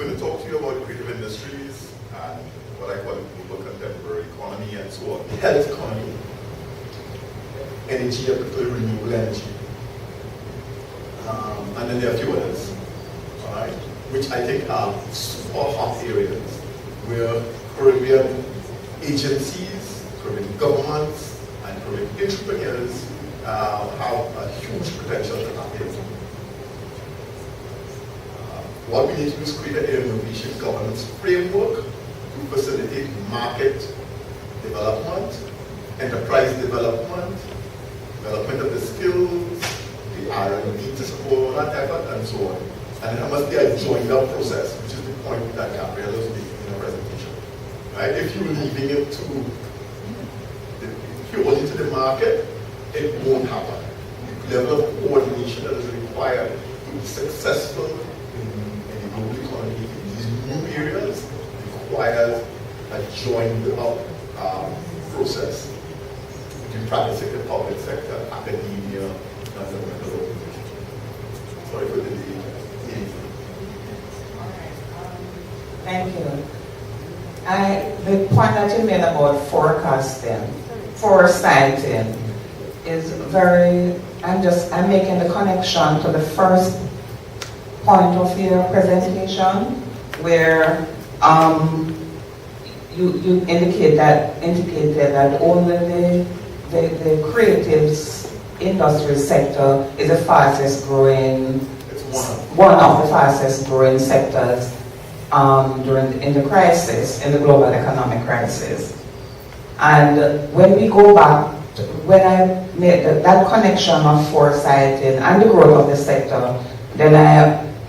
going to talk to you about creative industries and what I call the global contemporary economy and so on. The health economy, energy, particularly renewable energy. And then there are a few others, all right, which I think are super hot areas where Caribbean agencies, Caribbean governments, and Caribbean entrepreneurs have a huge potential to tap into. What we need to do is create an innovation governance framework to facilitate market development, enterprise development, development of the skills, the R&D to support that effort, and so on. And it must be a joined up process, which is the point that Gabriela was making in her presentation. Right? If you're leaving it purely to the market, it won't happen. The level of coordination that is required to be successful in the global economy in these new areas requires a joined up process between private sector, public sector, academia, and governmental organizations. Sorry for the delay. Thank you. The point that you made about foresighting is very, I'm making the connection to the first point of your presentation where you indicated that only the creatives industry sector is the fastest growing, one of the fastest growing sectors in the crisis, in the global economic crisis. And when we go back, when I made that connection of foresighting and the growth of the sector, then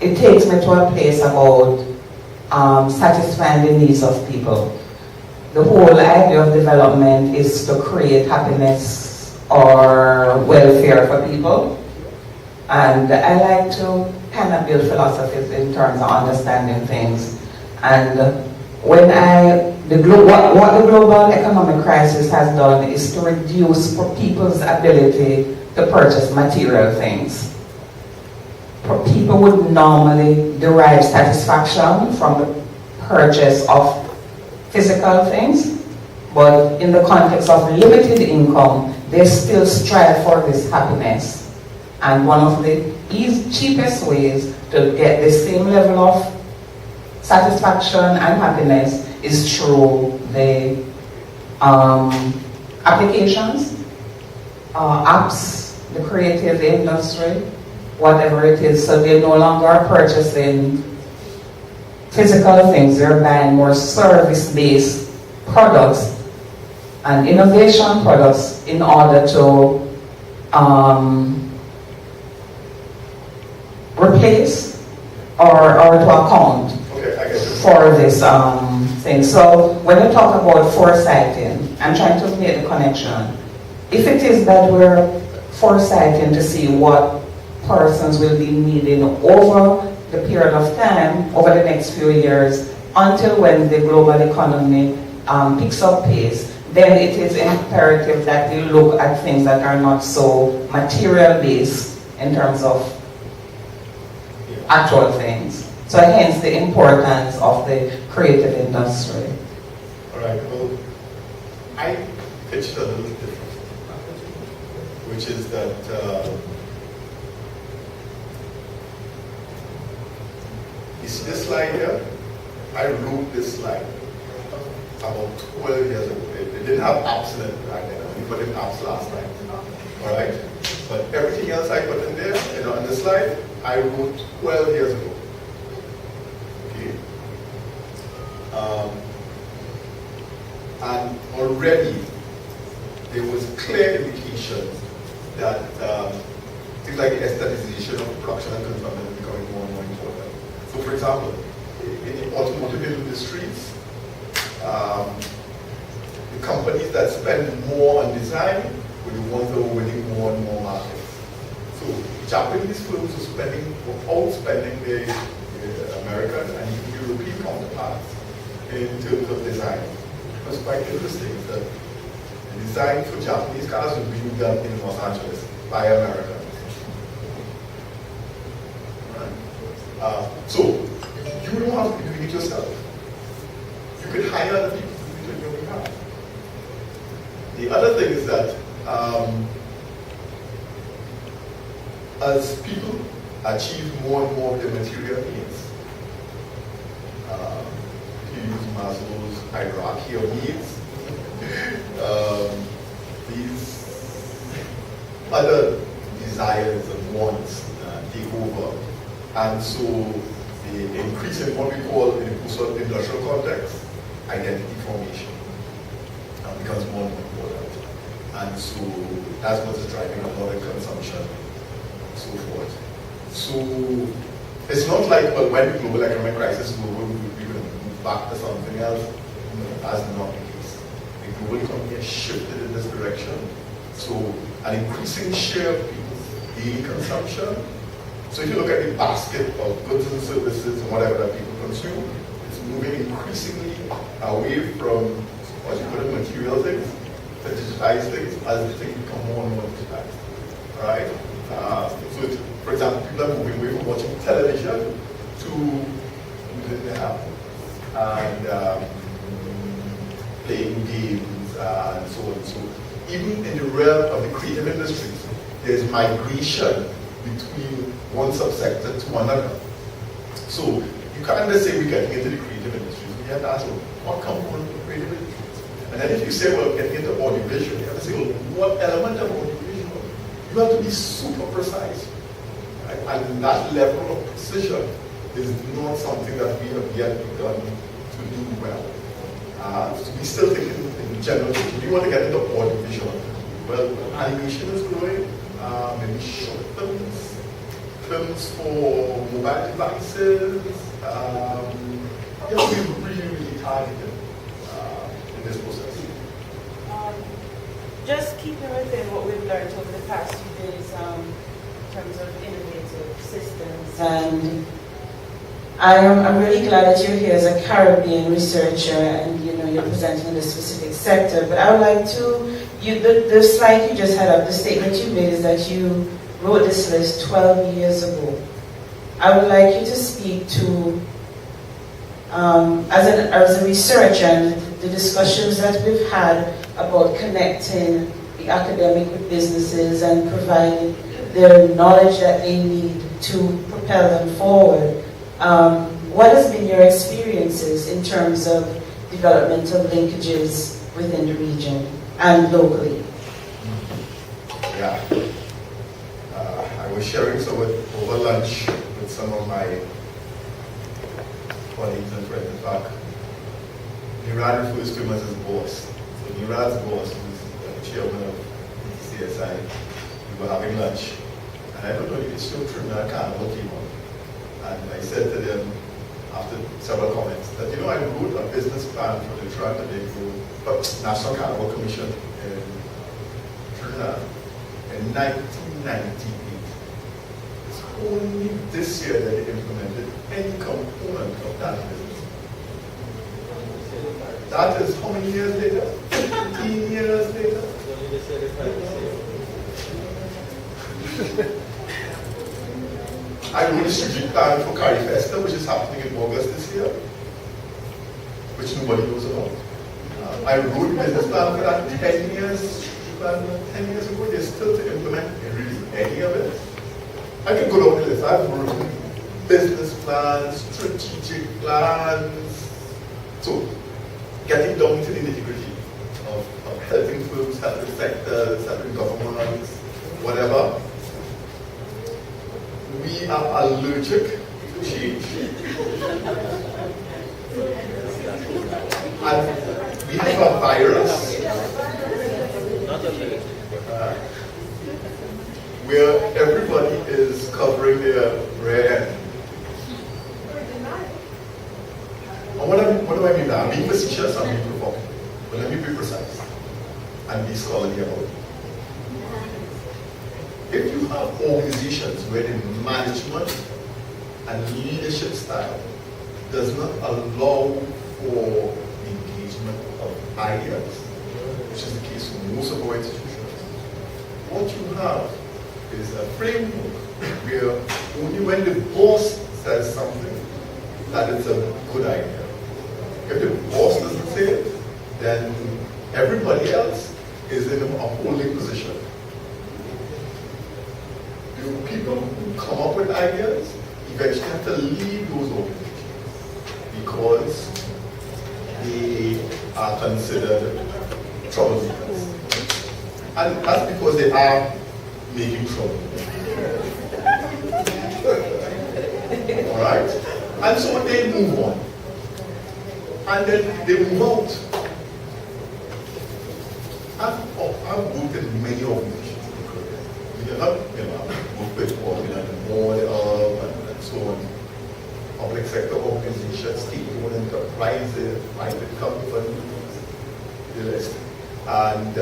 it takes me to a place about satisfying the needs of people. The whole idea of development is to create happiness or welfare for people. And I like to kind of build philosophies in terms of understanding things. And when what the global economic crisis has done is to reduce people's ability to purchase material things. People would normally derive satisfaction from the purchase of physical things, but in the context of limited income, they still strive for this happiness. And one of the cheapest ways to get the same level of satisfaction and happiness is through the applications, apps, the creative industry, whatever it is. So they're no longer purchasing physical things, they're buying more service-based products and innovation products in order to replace or to account for this thing. So when you talk about foresighting, I'm trying to make the connection. If it is that we're foresighting to see what persons will be needing over the period of time, over the next few years, until when the global economy picks up pace, then it is imperative that we look at things that are not so material-based in terms of actual things. So hence the importance of the creative industry. All right, well, I pitched a little different, which is that you see this slide here? I wrote this slide about 12 years ago. It didn't have apps in it back then. We put in apps last time. All right? But everything else I put in there, on the slide, I wrote 12 years ago. Okay? And already there was clear indications that things like the aestheticization of production and consumption is becoming more and more important. So, for example, in the automotive industries, the companies that spend more on design were the ones that were winning more and more markets. So, Japanese firms were outspending the American and even European counterparts in terms of design. It was quite interesting that the design for Japanese cars was being done in Los Angeles by Americans. So you don't have to be doing it yourself. You could hire other people to do it on your behalf. The other thing is that as people achieve more and more of their material needs, if you use Maslow's hierarchy of needs, these other desires and wants take over. And so the increase in what we call in the post-industrial context, identity formation becomes more and more important. And so that's what is driving a lot of consumption and so forth. So it's not like, well, when the global economic crisis is over, we're going to move back to something else. No, that's not the case. The global economy has shifted in this direction. So an increasing share of people's daily consumption. So if you look at the basket of goods and services and whatever that people consume, it's moving increasingly away from what you put in material things to digitized things as the things become more and more digitized. All right? So for example, people are moving away from watching television to using the app and playing games and so on and so on. Even in the realm of the creative industries, there's migration between one subsector to another. So you can't just say we're getting into the creative industries. You have to ask, well, what component of the creative industries? And then if you say, well, getting into audiovisual, you have to say, well, what element of audiovisual? You have to be super precise. Right? And that level of precision is not something that we have yet begun to do well. So we still think in general, if you want to get into audiovisual, well, animation is growing, maybe short films, films for mobile devices. You have to be really, really targeted in this process. Just keeping within what we've learned over the past few days in terms of innovative systems. And I'm really glad that you're here as a Caribbean researcher and you're presenting in this specific sector. But I would like to, the slide you just had up, the statement you made is that you wrote this list 12 years ago. I would like you to speak to, as a researcher and the discussions that we've had about connecting the academic with businesses and providing the knowledge that they need to propel them forward. What has been your experiences in terms of developmental linkages within the region and locally? Yeah. I was sharing some over lunch with some of my colleagues and friends. In fact, Nirad refers to him as his boss. So Nirad's boss, who's the chairman of CSI, we were having lunch. And I don't know if it's still true, I can't look him up. And I said to them, after several comments, that I wrote a business plan for the Toronto National Carnival Commission in Trinidad in 1998. It's only this year that they implemented any component of that business. That is how many years later? 15 years later. I wrote a strategic plan for Carry Festa, which is happening in August this year, which nobody knows about. I wrote a business plan for that 10 years ago. They're still to implement really any of it. I can go down the list. I've written business plans, strategic plans. So, getting down to the nitty-gritty of helping firms, helping sectors, helping governments, whatever. We are allergic to change. And we have a virus where everybody is covering their rear end. And what do I mean by that? I'm being facetious, I'm being provocative. But let me be precise and be scholarly about it. If you have organizations where the management and leadership style does not allow for the engagement of ideas, which is the case for most of our institutions, what you have is a framework where only when the boss says something, that it's a good idea. If the boss doesn't say it, then everybody else is in a holding position. The people who come up with ideas eventually have to leave those organizations because they are considered troublemakers. And that's because they are making trouble. Alright? And so they move on. And then they move out. I've worked in many organizations in Korea. I've worked with board and so on. Public sector organizations, state-owned enterprises, private companies, the list. And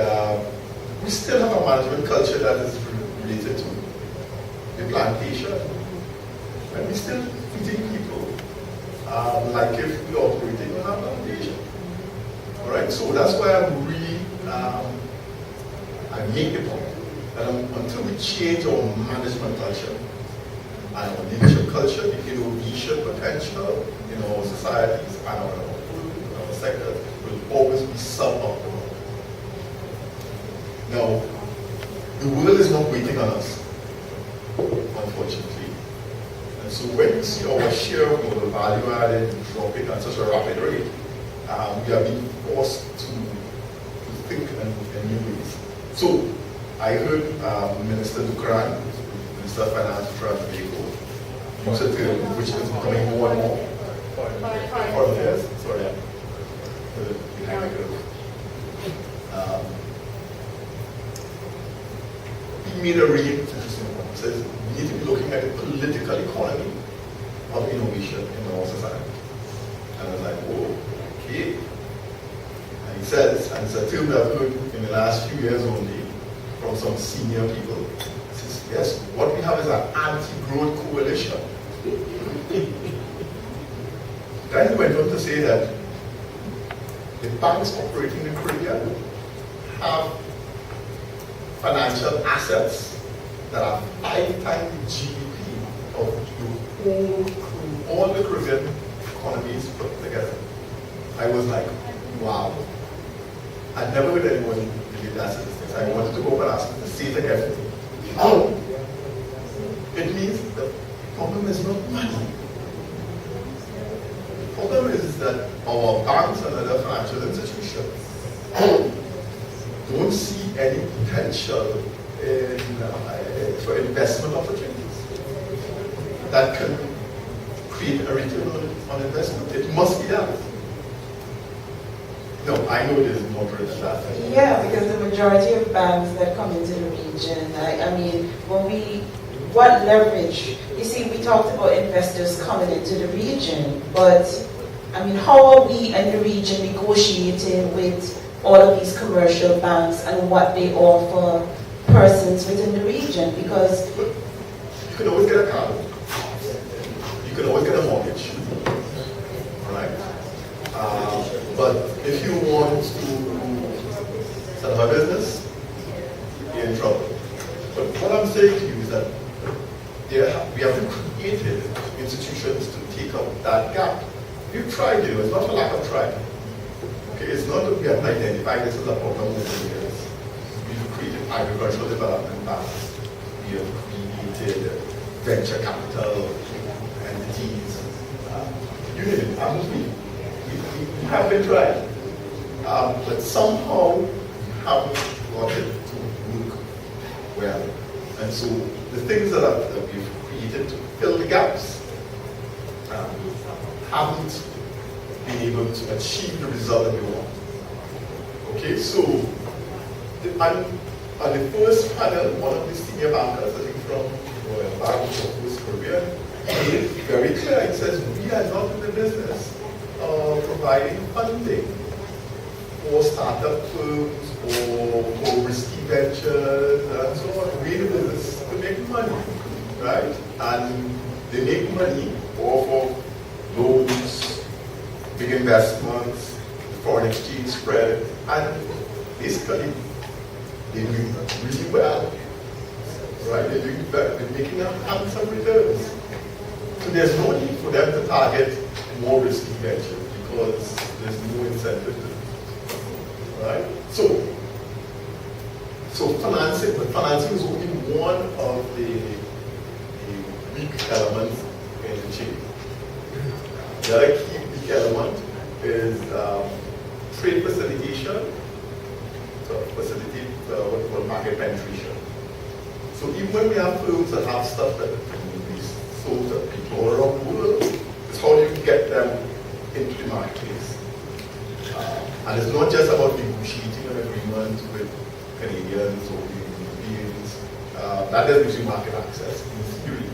we still have a management culture that is related to the plantation. And we still treating people like if we're operating on a plantation. Alright, so that's why I'm really, I make the point that until we change our management culture and our leadership culture, the innovation potential in our societies and our sectors will always be suboptimal. Now, the world is not waiting on us, unfortunately. And so when you see our share of the value added dropping at such a rapid rate, we are being forced to think in new ways. So I heard Minister Dukran, Minister of Finance, use a term which is becoming more and more. Foreign affairs, sorry. Behind the curve. He made a really interesting point. He says we need to be looking at the political economy of innovation in our society. And I was like, whoa, okay. And he says, and it's a term that I've heard in the last few years only from some senior people. He says, yes, what we have is an anti-growth coalition. Then he went on to say that the banks operating in Korea have financial assets that are 5 times the GDP of all the Caribbean economies put together. I was like, wow. I'd never heard anyone give that statistics. I wanted to go up and ask them to say it again. Oh, it means the problem is not money. The problem is that our banks and other financial institutions don't see any potential for investment opportunities that can create a return on investment. It must be that. No, I know it is more than that. Yeah, because the majority of banks that come into the region, I mean, what leverage? You see, we talked about investors coming into the region, but I mean, how are we in the region negotiating with all of these commercial banks and what they offer persons within the region? Because you can always get a car. You can always get a mortgage. Right? But if you want to set up a business, you're in trouble. But what I'm saying to you is that we have created institutions to take up that gap. We've tried, it's not for lack of trying. Okay, it's not that we have identified this as a problem over the years. We've created agricultural development banks. We have created venture capital entities. You name it. We have been trying. But somehow we haven't got it to work well. And so the things that we've created to fill the gaps haven't been able to achieve the result that we want. Okay, so on the first panel, one of the senior bankers, I think from Royal Bank of West Korea, made it very clear. It says we are not in the business of providing funding for startup firms or risky ventures and so on. We're in the business to make money, right? And they make money off of loans, big investments, foreign exchange spread, and basically they're doing really well, right? They're doing better, they're making handsome returns. So there's no need for them to target more risky venture because there's no incentive to do it. Right? So financing is only one of the weak elements in the chain. The other key weak element is trade facilitation, to facilitate what we call market penetration. So even when we have firms that have stuff that can be sold to people all around the world, it's how do you get them into the marketplace. And it's not just about negotiating an agreement with Canadians or Europeans. That doesn't give you market access in theory.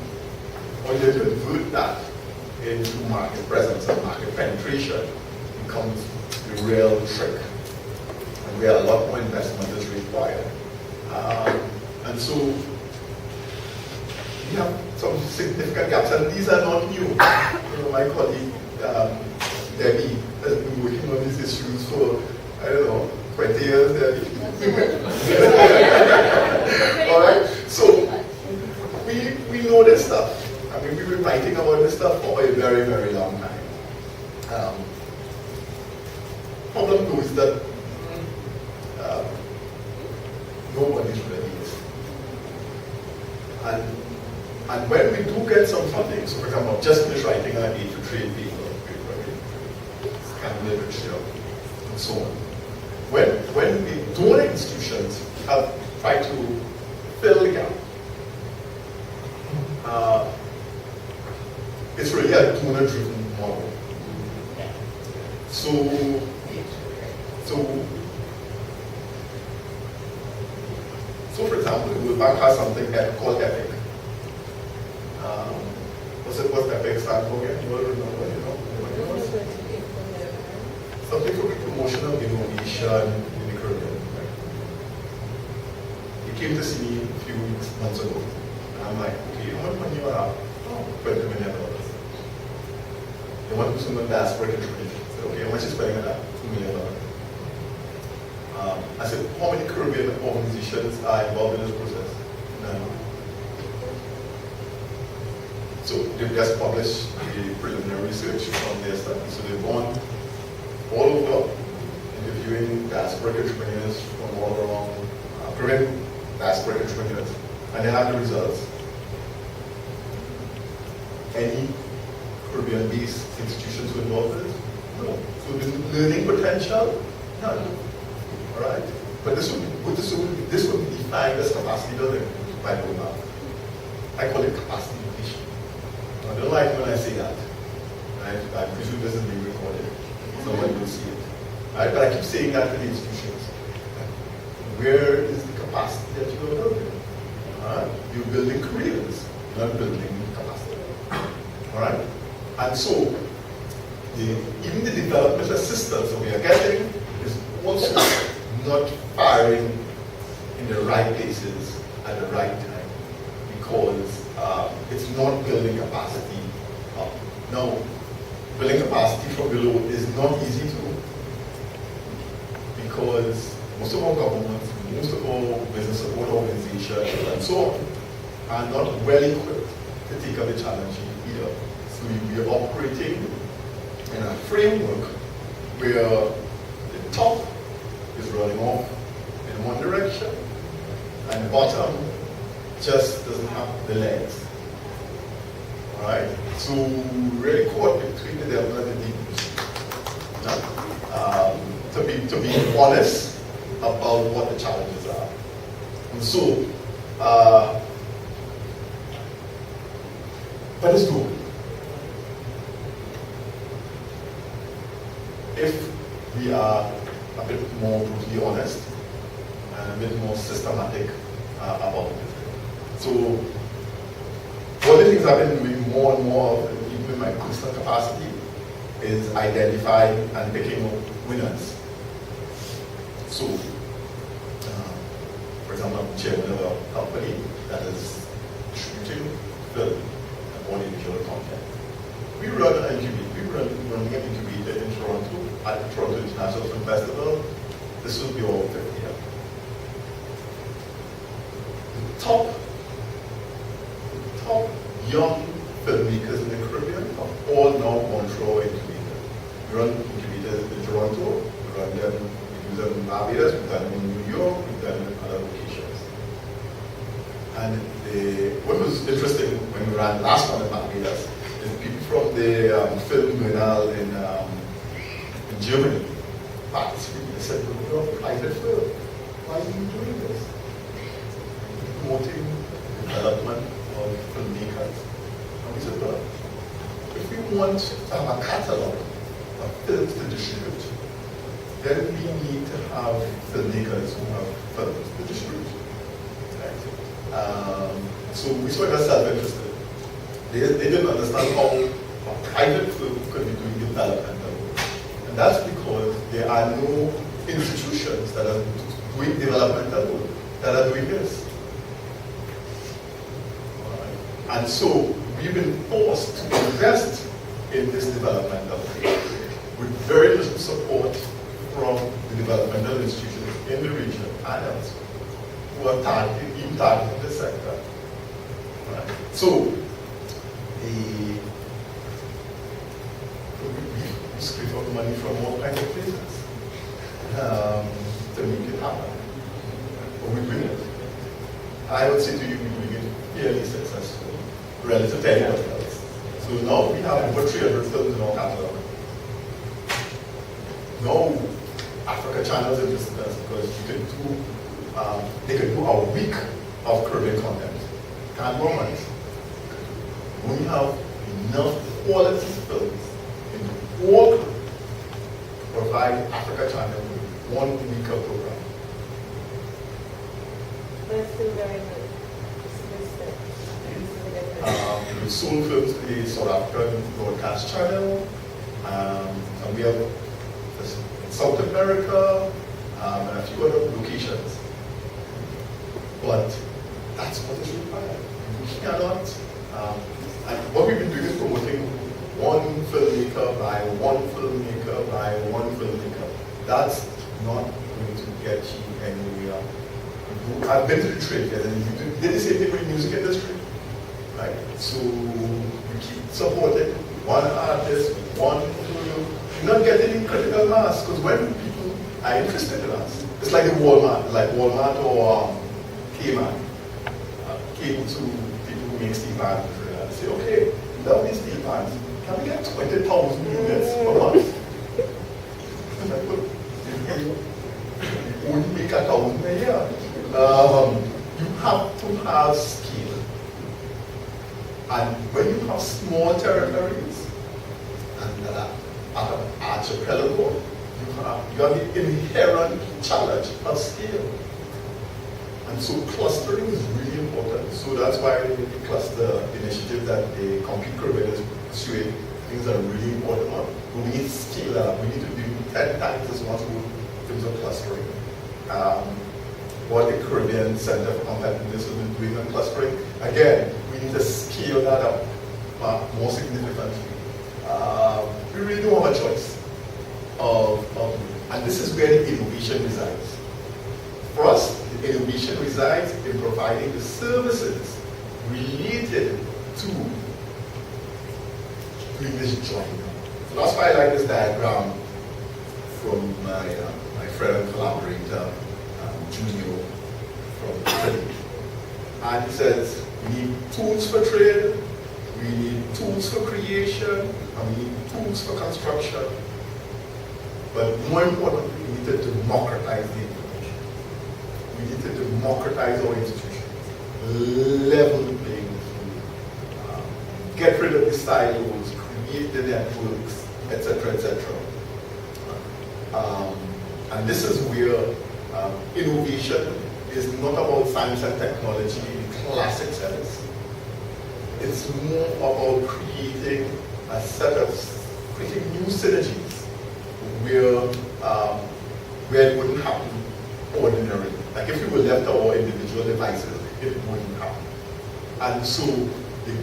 Or you convert that into market presence and market penetration becomes the real trick. And where a lot more investment is required. And so we have some significant gaps, and these are not new. My colleague Debbie has been working on these issues for, I don't know, 20 years, Debbie. All right, so we know this stuff. I mean, we've been writing about this stuff for a very, very long time. Problem though is that nobody's ready. And when we do get some funding, so for example, I've just finished writing an aid to trade paper, and literature, and so on. When the donor institutions have tried to fill the gap, it's really a donor-driven model. So for example, the World Bank has something called EPIC. What's EPIC stand for again? You all remember, Something for the promotion of innovation in the Caribbean. Right? He came to see me a few months ago. And I'm like, okay, how much money you have? Oh, $20 million. They want to do some diaspora contribution. I said, okay, how much is spending on that? $2 million. I said, how many Caribbean organizations are involved in this process? None. So they've just published the preliminary research on their study. So they've gone all over interviewing diaspora entrepreneurs from all around, Caribbean diaspora entrepreneurs, and they have the results. Any Caribbean-based institutions were involved in it? No. So the learning potential? None. All right? But this would be defined as capacity building by World Bank. I call it capacity depletion. I don't like when I say that. Right? I presume this is being recorded. Someone will see it. Right? But I keep saying that to the institutions. Where is the capacity that you're building? Right? You're building careers, not building capacity. All right? And so, even the development assistance that we are getting is also not firing in the right places at the right time, because it's not building capacity up. Now, building capacity from below is not easy to do, because most of our governments, most of our business support organizations, and so on, are not well equipped to take up the challenge either. So we are operating in a framework where the top is running off in one direction, and the bottom just doesn't have the legs. Alright? So really caught between the devil and the demons. To be honest about what the challenges are. And so, but it's doable. If we are a bit more brutally honest and a bit more systematic about it. So, one of the things I've been doing more and more of, even in my personal capacity, is identifying and picking up winners. So, for example, I'm chairman of a company that is distributing film and audiovisual content. We run an incubator. We're running an incubator in Toronto at the Toronto International Film Festival. This will be our 5th year. The top young filmmakers in the Caribbean have all now gone through our incubator. run incubators in Toronto, we run them, we use them in Barbados, we've done them in New York, we've done them in other locations. And what was interesting when we ran last one in Barbados is people from the film Biennale in Germany participated. They said, we're a private film. Why are you doing this? Promoting development of filmmakers. And we said, well, if we want to have a catalog of films to distribute, then we need to have filmmakers who have films to distribute. Right? So we saw it as self-interested. They didn't understand how a private film could be doing developmental work. And that's because there are no institutions that are doing developmental work that are doing this. And so we've been forced to invest in this developmental work with very little support from the developmental institutions in the region and elsewhere who are targeting the sector. Right? So we scrape up money from all kinds of places to make it happen. But we bring it. I would say to you, we're doing it fairly successful relative to anyone else. So now we have over 300 films in our catalog. No Africa channels interested us because you can do, they could do a week of Caribbean content. Can't go on it. We have enough quality films in the whole Caribbean to provide Africa channel with 1 week of program. That's still very good. We sold films to the South African broadcast channel, and we have in South America and a few other locations. But that's what is required. We cannot, and what we've been doing is promoting one filmmaker by one filmmaker by one filmmaker. That's not going to get you anywhere. I've been to the trade fair, and you did the same thing with the music industry. Right? So we keep supporting one artist, one studio. You're not getting critical mass because when people are interested in us, it's like Walmart or K-Man. Came to people who make steel pans and say, okay, we love these steel pans. Can we get 20,000 units per month? We only make 1,000 a year. You have to have scale. And when you have small territories and archipelago, you have the inherent challenge of scale. And so clustering is really important. So that's why the cluster initiative that the Complete Caribbean is pursuing, things are really important. But we need to scale up. We need to do 10 times as much work in terms of clustering. What the Caribbean Center for Competitiveness has been doing on clustering, again, we need to scale that up more significantly. We really don't have a choice and this is where the innovation resides. For us, the innovation resides in providing the services related to doing this joint. So that's why I like this diagram from my friend and collaborator, Junior from Italy. And he says, we need tools for trade, we need tools for creation, and we need tools for construction. But more importantly, we need to democratize the information. We need to democratize our institutions, level the playing field, get rid of the silos, create the networks, etc., etc. And this is where innovation is not about science and technology in the classic sense. It's more about creating a set of new synergies where it wouldn't happen ordinarily. Like if we were left to our individual devices, it wouldn't happen. And so the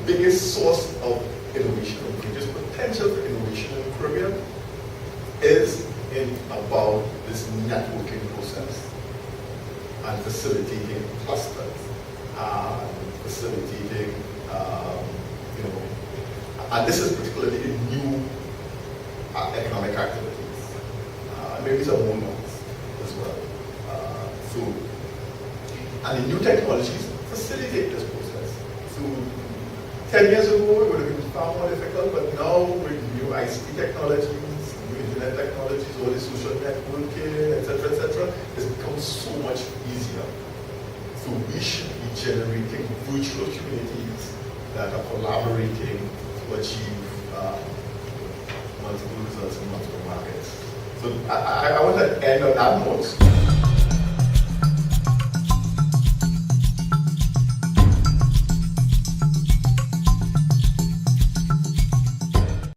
biggest source of innovation, the biggest potential for innovation in the Caribbean is about this networking process and facilitating clusters and facilitating, and this is particularly in new economic activities, maybe some more noise as well. And the new technologies facilitate this process. So 10 years ago, it would have been far more difficult, but now with new ICT technologies, new internet technologies, all the social networking, etc., it's become so much easier. So we should be generating virtual communities that are collaborating to achieve multiple results in multiple markets. So I want to end on that note.